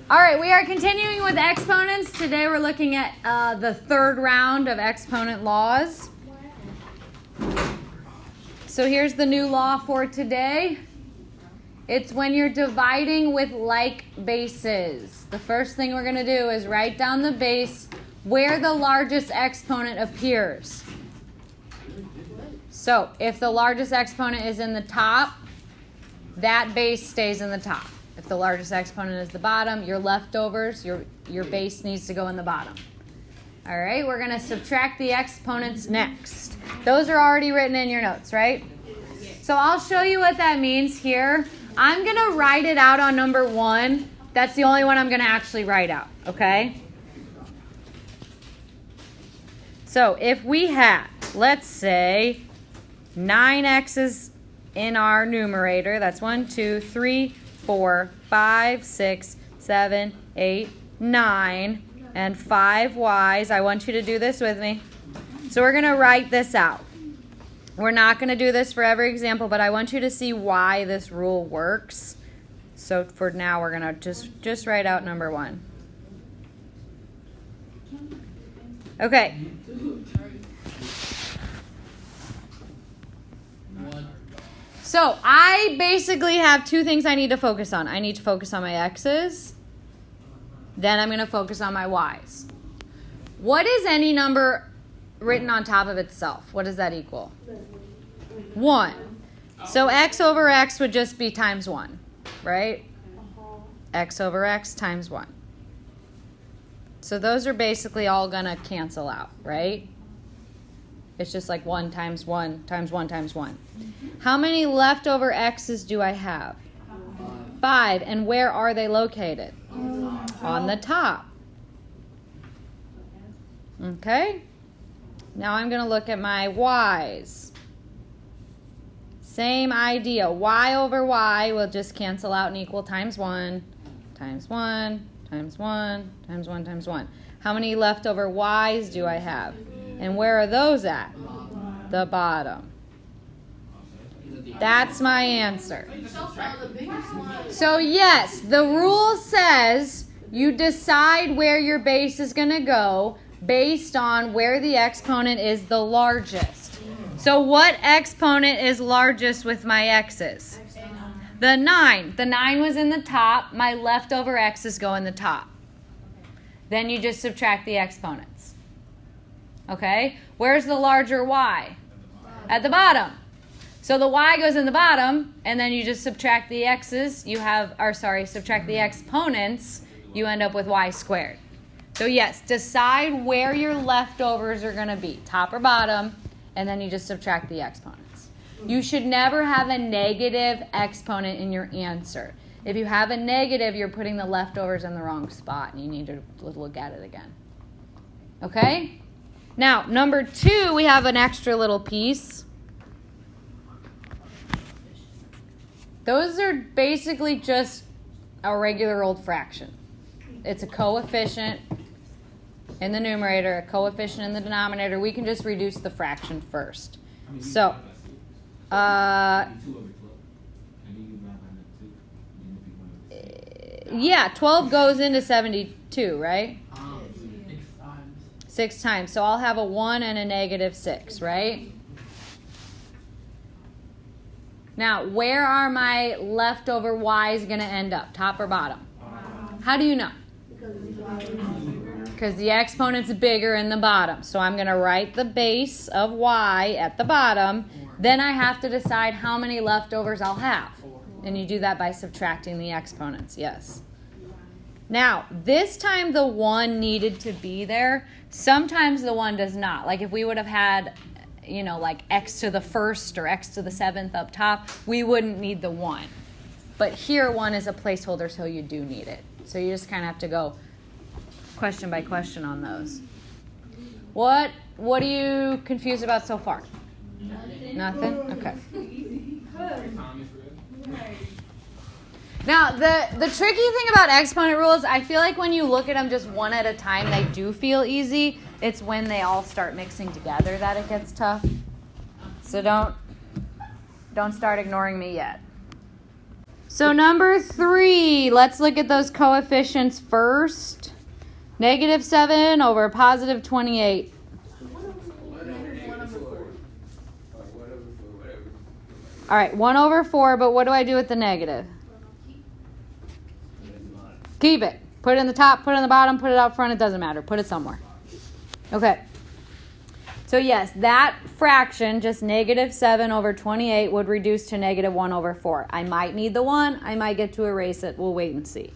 All right, we are continuing with exponents. Today we're looking at the third round of exponent laws. So here's the new law for today. It's when you're dividing with like bases. The first thing we're going to do is write down the base where the largest exponent appears. So if the largest exponent is in the top, that base stays in the top. If the largest exponent is the bottom, your leftovers, your base needs to go in the bottom. All right, we're going to subtract the exponents next. Those are already written in your notes, right? So I'll show you what that means here. I'm going to write it out on number 1. That's the only one I'm going to actually write out, okay? So if we had, let's say, 9x's in our numerator, that's 1, 2, 3, 4, 5, 6, 7, 8, 9, and 5 y's. I want you to do this with me. So we're going to write this out. We're not going to do this for every example, but I want you to see why this rule works. So for now, we're going to just write out number 1. Okay. So I basically have 2 things I need to focus on. I need to focus on my x's. Then I'm going to focus on my y's. What is any number written on top of itself? What does that equal? 1. So x over x would just be times 1, right? X over x times 1. So those are basically all going to cancel out, right? It's just like 1 times 1 times 1 times 1. How many leftover x's do I have? 5. And where are they located? On the top. Okay. Now I'm going to look at my y's. Same idea. Y over y will just cancel out and equal times 1, times 1, times 1, times 1, times 1. How many leftover y's do I have? And where are those at? The bottom. That's my answer. So yes, the rule says you decide where your base is going to go based on where the exponent is the largest. So what exponent is largest with my x's? The 9. The 9 was in the top. My leftover x's go in the top. Then you just subtract the exponents. Okay? Where's the larger y? At the bottom. So the y goes in the bottom, and then you just subtract the x's. Subtract the exponents. You end up with y squared. So yes, decide where your leftovers are going to be, top or bottom, and then you just subtract the exponents. You should never have a negative exponent in your answer. If you have a negative, you're putting the leftovers in the wrong spot, and you need to look at it again. Okay? Now, number 2, we have an extra little piece. Those are basically just a regular old fraction. It's a coefficient in the numerator, a coefficient in the denominator. We can just reduce the fraction first. So, yeah, 12 goes into 72, right? 6 times. So I'll have a 1 and a negative 6, right? Now, where are my leftover y's going to end up? Top or bottom? How do you know? Because the exponent's bigger in the bottom. So I'm going to write the base of y at the bottom. Then I have to decide how many leftovers I'll have. And you do that by subtracting the exponents, yes. Now, this time the 1 needed to be there. Sometimes the 1 does not. Like if we would have had, like x to the 1st or x to the 7th up top, we wouldn't need the 1. But here 1 is a placeholder, so you do need it. So you just kind of have to go question by question on those. What are you confused about so far? Nothing? Okay. Now, the tricky thing about exponent rules, I feel like when you look at them just one at a time, they do feel easy. It's when they all start mixing together that it gets tough. So don't start ignoring me yet. So number 3, let's look at those coefficients first. -7 over +28. All right, 1/4, but what do I do with the negative? Keep it. Put it in the top, put it in the bottom, put it out front. It doesn't matter. Put it somewhere. Okay. So yes, that fraction, just -7 over 28, would reduce to -1/4. I might need the 1. I might get to erase it. We'll wait and see.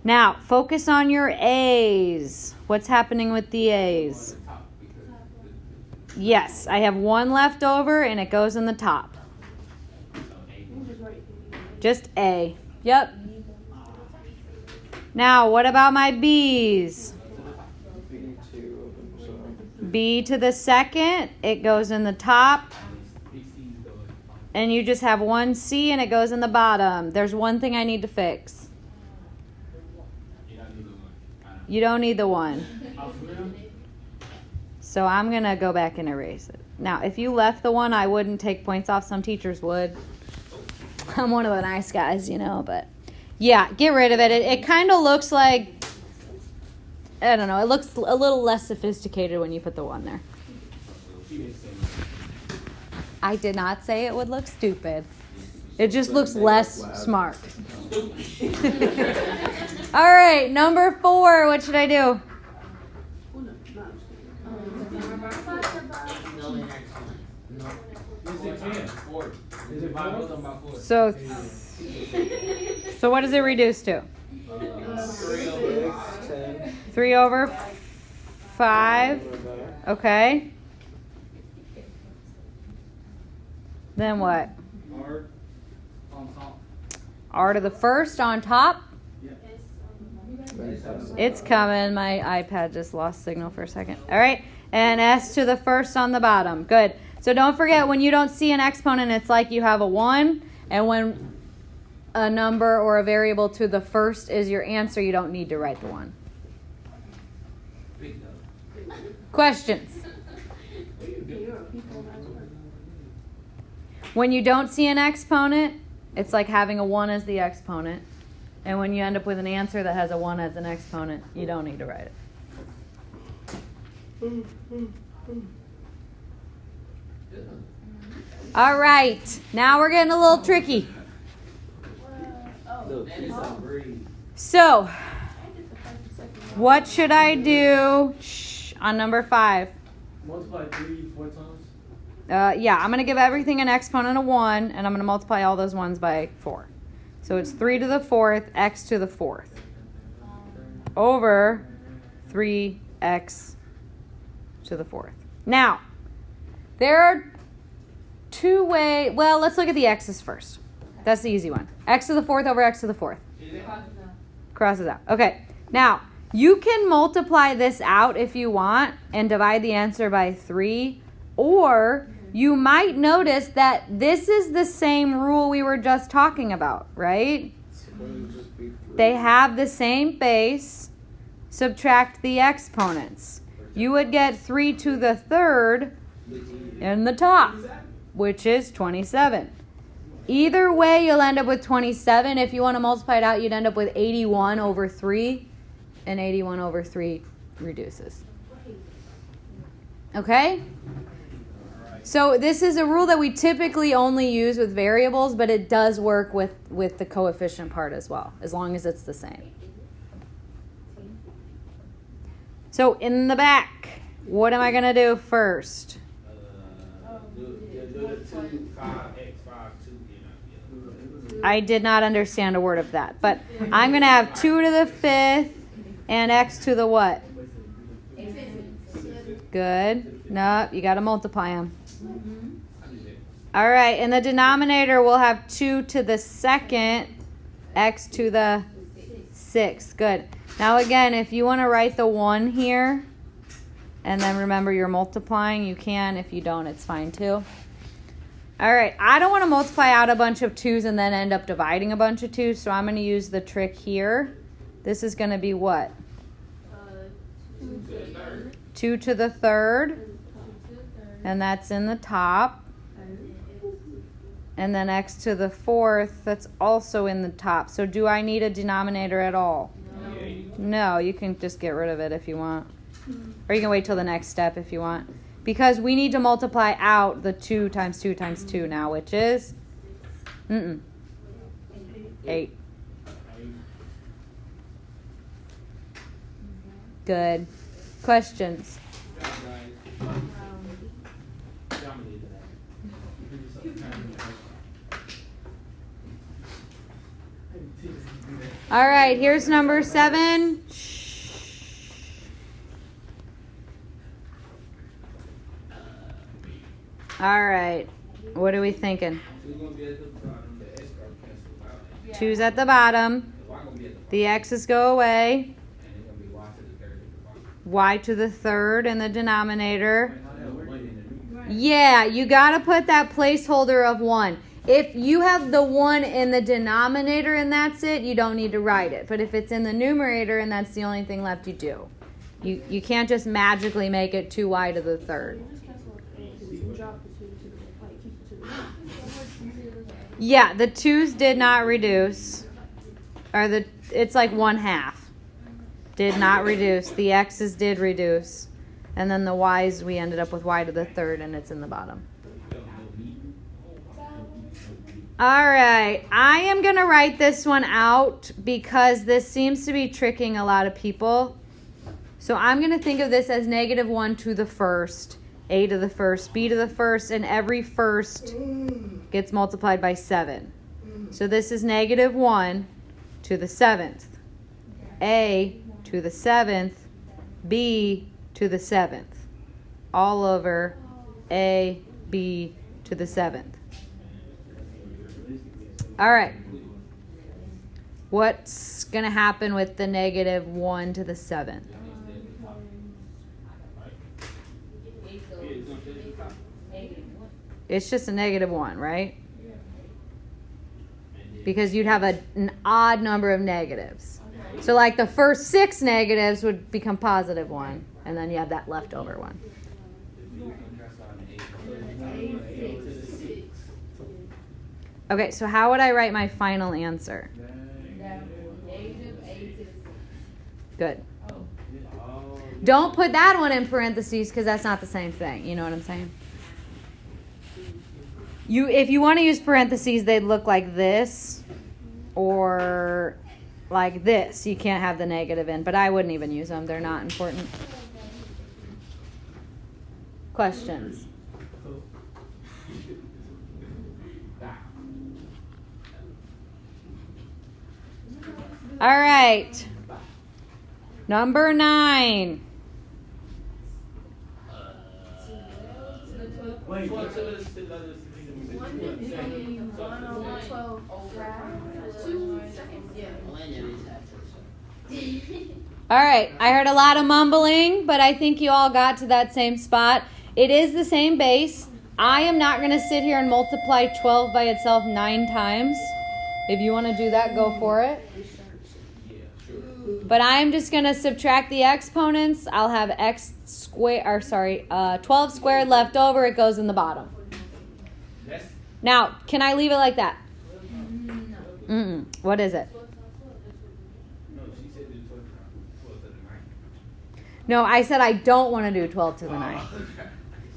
Now, focus on your A's. What's happening with the A's? Yes, I have 1 left over, and it goes in the top. Just A. Yep. Now, what about my B's? B to the second, it goes in the top. And you just have 1 C, and it goes in the bottom. There's one thing I need to fix. You don't need the 1. So I'm going to go back and erase it. Now, if you left the 1, I wouldn't take points off. Some teachers would. I'm one of the nice guys, you know, but yeah, get rid of it. It kind of looks like, I don't know, it looks a little less sophisticated when you put the 1 there. I did not say it would look stupid. It just looks less smart. All right, number 4, what should I do? So what does it reduce to? 3/5. Okay. Then what? R to the first on top. It's coming. My iPad just lost signal for a second. All right. And S to the first on the bottom. Good. So don't forget, when you don't see an exponent, it's like you have a 1. And when a number or a variable to the first is your answer, you don't need to write the 1. Questions? When you don't see an exponent, it's like having a 1 as the exponent. And when you end up with an answer that has a 1 as an exponent, you don't need to write it. All right. Now we're getting a little tricky. So, what should I do on number 5? Multiply 3 4 times? Yeah, I'm going to give everything an exponent of 1, and I'm going to multiply all those 1s by 4. So it's 3 to the 4th, x to the 4th, over 3x to the 4th. Now, there are 2 ways. Well, let's look at the x's first. That's the easy one. X to the 4th over x to the 4th. Crosses out. Okay. Now, you can multiply this out if you want and divide the answer by 3. Or you might notice that this is the same rule we were just talking about, right? They have the same base. Subtract the exponents. You would get 3 to the 3rd in the top, which is 27. Either way, you'll end up with 27. If you want to multiply it out, you'd end up with 81 over 3. And 81 over 3 reduces. Okay? So this is a rule that we typically only use with variables, but it does work with the coefficient part as well, as long as it's the same. So in the back, what am I going to do first? I did not understand a word of that, but I'm going to have 2 to the 5th and x to the what? Good. Nope, you got to multiply them. All right, in the denominator, we'll have 2 to the 2nd, x to the 6th. Good. Now again, if you want to write the 1 here, and then remember you're multiplying, you can. If you don't, it's fine too. All right, I don't want to multiply out a bunch of 2's and then end up dividing a bunch of 2's, so I'm going to use the trick here. This is going to be what? 2 to the 3rd, and that's in the top. and then x to the 4th, that's also in the top. So do I need a denominator at all? No, you can just get rid of it if you want. Or you can wait till the next step if you want. Because we need to multiply out the 2 times 2 times 2 now, which is 8. Good. Questions? All right, here's number 7. All right, what are we thinking? 2's at the bottom. The x's go away. Y to the 3rd in the denominator. Yeah, you got to put that placeholder of 1. If you have the 1 in the denominator and that's it, you don't need to write it. But if it's in the numerator and that's the only thing left, you do. You can't just magically make it 2y to the 3rd. Yeah, the 2's did not reduce. Or it's like 1/2. Did not reduce. The x's did reduce. And then the y's, we ended up with y to the 3rd, and it's in the bottom. All right. I am going to write this one out because this seems to be tricking a lot of people. So I'm going to think of this as -1 to the 1st, a to the 1st, b to the 1st, and every first gets multiplied by 7. So this is -1 to the 7th, a to the 7th, b to the 7th, all over a, b to the 7th. All right. What's going to happen with the -1 to the 7th? It's just a -1, right? Because you'd have an odd number of negatives. So like the first 6 negatives would become +1, and then you have that leftover one. Okay, so how would I write my final answer? Good. Don't put that one in parentheses because that's not the same thing. You know what I'm saying? If you want to use parentheses, they'd look like this or like this. You can't have the negative in, but I wouldn't even use them. They're not important. Questions? All right. Number 9. Wait. All right, I heard a lot of mumbling, but I think you all got to that same spot. It is the same base. I am not going to sit here and multiply 12 by itself 9 times. If you want to do that, go for it. But I'm just going to subtract the exponents. I'll have 12 squared left over. It goes in the bottom. Now, can I leave it like that? No. What is it? No, I said I don't want to do 12 to the 9th.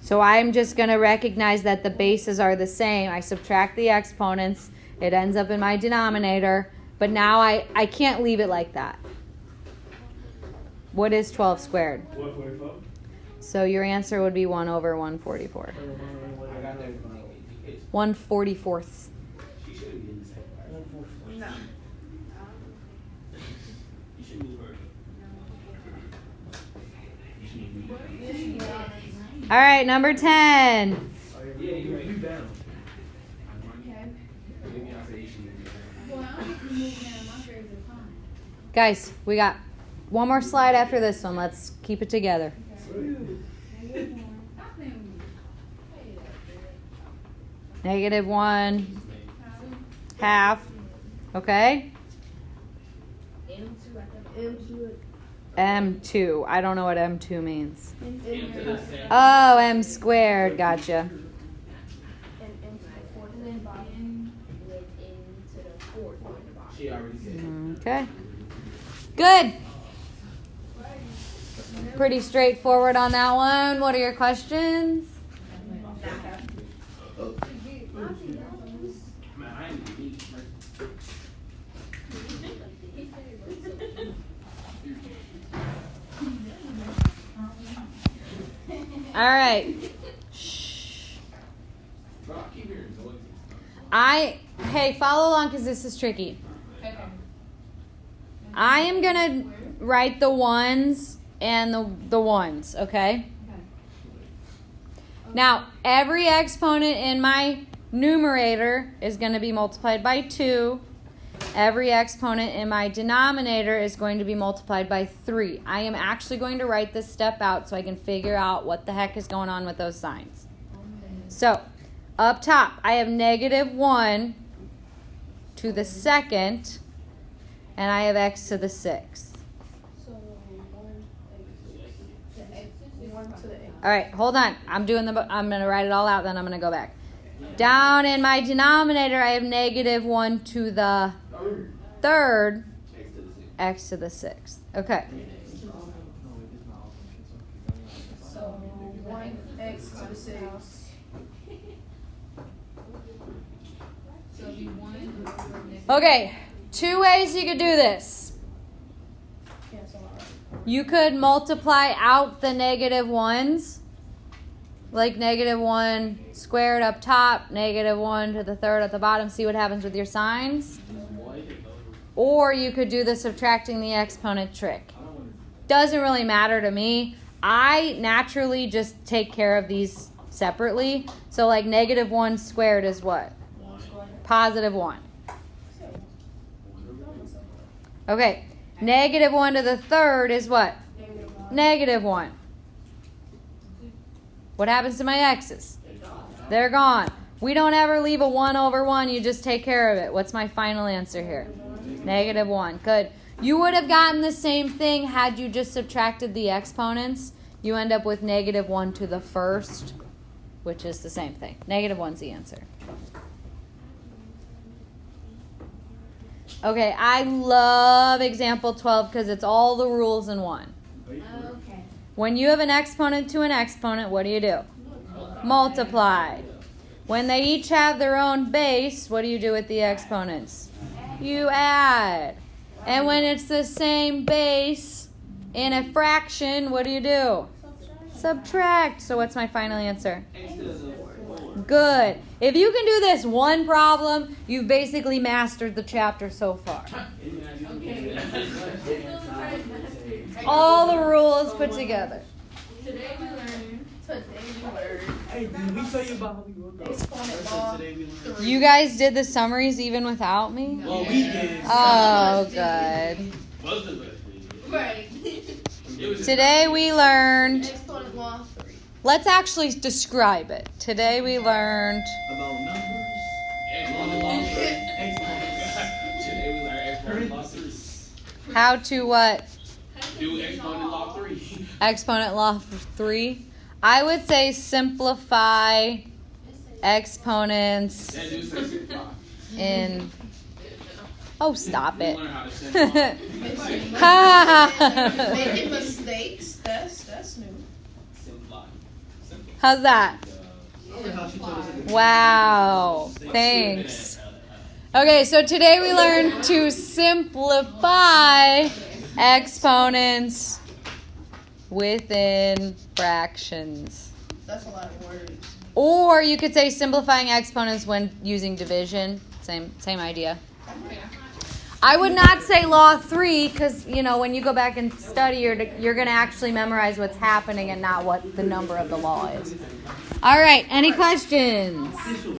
So I'm just going to recognize that the bases are the same. I subtract the exponents. It ends up in my denominator. But now I can't leave it like that. What is 12 squared? 144. So your answer would be 1 over 144. 1/44. No. All right, number 10. Yeah, you down. Guys, we got one more slide after this one. Let's keep it together. -1 half. Okay? M2. I don't know what M2 means. Oh, M squared. Gotcha. She already said. Okay. Good. Pretty straightforward on that one. What are your questions? All right. Shh. Hey, follow along because this is tricky. I am going to write the ones and the ones, okay? Now, every exponent in my numerator is going to be multiplied by 2. Every exponent in my denominator is going to be multiplied by 3. I am actually going to write this step out so I can figure out what the heck is going on with those signs. So, up top, I have -1 to the 2nd, and I have x to the 6th. All right, hold on. I'm going to write it all out, then I'm going to go back. Down in my denominator, I have -1 to the 3rd, x to the 6th. Okay. So 1x to the 6. So it'd be 1. Okay, 2 ways you could do this. You could multiply out the -1s, like -1 squared up top, -1 to the 3rd at the bottom. See what happens with your signs. Or you could do the subtracting the exponent trick. Doesn't really matter to me. I naturally just take care of these separately. So like -1 squared is what? +1. Okay. -1 to the 3rd is what? -1. What happens to my x's? They're gone. We don't ever leave a 1 over 1. You just take care of it. What's my final answer here? -1. Good. You would have gotten the same thing had you just subtracted the exponents. You end up with -1 to the 1st, which is the same thing. -1's the answer. Okay, I love example 12 because it's all the rules in one. Okay. When you have an exponent to an exponent, what do? Multiply. When they each have their own base, what do you do with the exponents? You add. And when it's the same base in a fraction, what do? Subtract. So what's my final answer? Good. If you can do this one problem, you've basically mastered the chapter so far. All the rules put together. Today we learned. Hey, did we tell you about how we work out? Exponent law. Today we learned. You guys did the summaries even without me? Well, we did. Oh, good. Most of us did. Right. Today we learned, Exponent law 3. let's actually describe it. Today we learned About numbers. Exponent law 3. Today we learned exponent law 3. how to what? Do exponent law 3. Exponent law 3. I would say simplify exponents That do say simplify. in... Oh, stop We it. learn how to simplify. Making mistakes. That's new. Simplify. Simplify. How's that? How she told us in the- Wow. Thanks. Okay, so today we learned to simplify exponents within fractions. That's a lot of words. Or you could say simplifying exponents when using division. Same idea. I would not say law 3 because, when you go back and study, you're going to actually memorize what's happening and not what the number of the law is. All right, any questions?